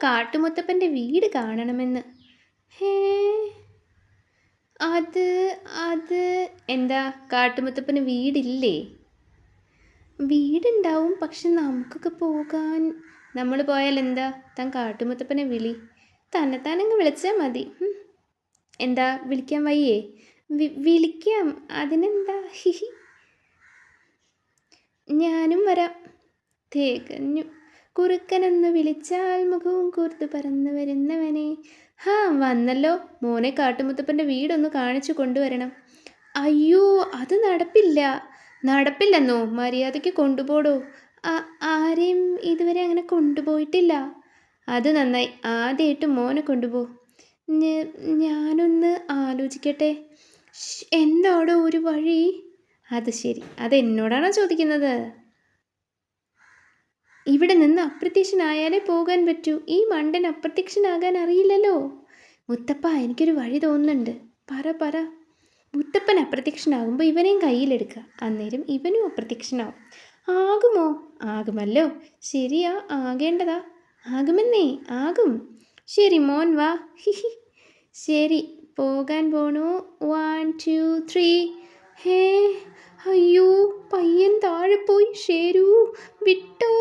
കാട്ടുമുത്തപ്പൻ്റെ വീട് കാണണമെന്ന്. ഹേ, അത് അത് എന്താ കാട്ടുമുത്തപ്പന് വീടില്ലേ? വീടുണ്ടാവും, പക്ഷെ നമുക്കൊക്കെ പോകാൻ നമ്മൾ പോയാൽ എന്താ? താൻ കാട്ടുമുത്തപ്പനെ വിളി, തന്നെത്താനങ്ങ് വിളിച്ചാൽ മതി. എന്താ വിളിക്കാൻ വയ്യേ? വിളിക്കാം, അതിനെന്താ? ഹിഹി, ഞാനും വരാം. തികഞ്ഞു. കുറുക്കനെന്ന് വിളിച്ചാൽ മുഖവും കൂർത്ത് പറന്നു വരുന്നവനെ. വന്നല്ലോ. മോനെ കാട്ടുമുത്തപ്പൻ്റെ വീടൊന്ന് കാണിച്ചു കൊണ്ടുവരണം. അയ്യോ, അത് നടപ്പില്ലെന്നോ? മര്യാദയ്ക്ക് കൊണ്ടുപോടോ. ആരെയും ഇതുവരെ അങ്ങനെ കൊണ്ടുപോയിട്ടില്ല. അത് നന്നായി, ആദ്യമായിട്ട് മോനെ കൊണ്ടുപോ. ഞാനൊന്ന് ആലോചിക്കട്ടെ. എന്താടോ ഒരു വഴി? അത് ശരി, അതെന്നോടാണോ ചോദിക്കുന്നത്? ഇവിടെ നിന്ന് അപ്രത്യക്ഷനായാലേ പോകാൻ പറ്റൂ. ഈ മണ്ടൻ അപ്രത്യക്ഷനാകാൻ അറിയില്ലല്ലോ. മുത്തപ്പ, എനിക്കൊരു വഴി തോന്നുന്നുണ്ട്. പറ. മുത്തപ്പൻ അപ്രത്യക്ഷനാകുമ്പോൾ ഇവനെയും കയ്യിലെടുക്കുക. അന്നേരം ഇവനും അപ്രത്യക്ഷനാവും. ആകുമോ? ആകുമല്ലോ. ശരിയാ, ആകേണ്ടതാ. ആകുമെന്നേ, ആകും. ശരി, മോൻ വാ. ഹിഹി. ശരി, പോകാൻ പോണു. 1 2 3. ഹേ, അയ്യോ, പയ്യൻ താഴെ പോയി. ഷേരു, വിട്ടോ.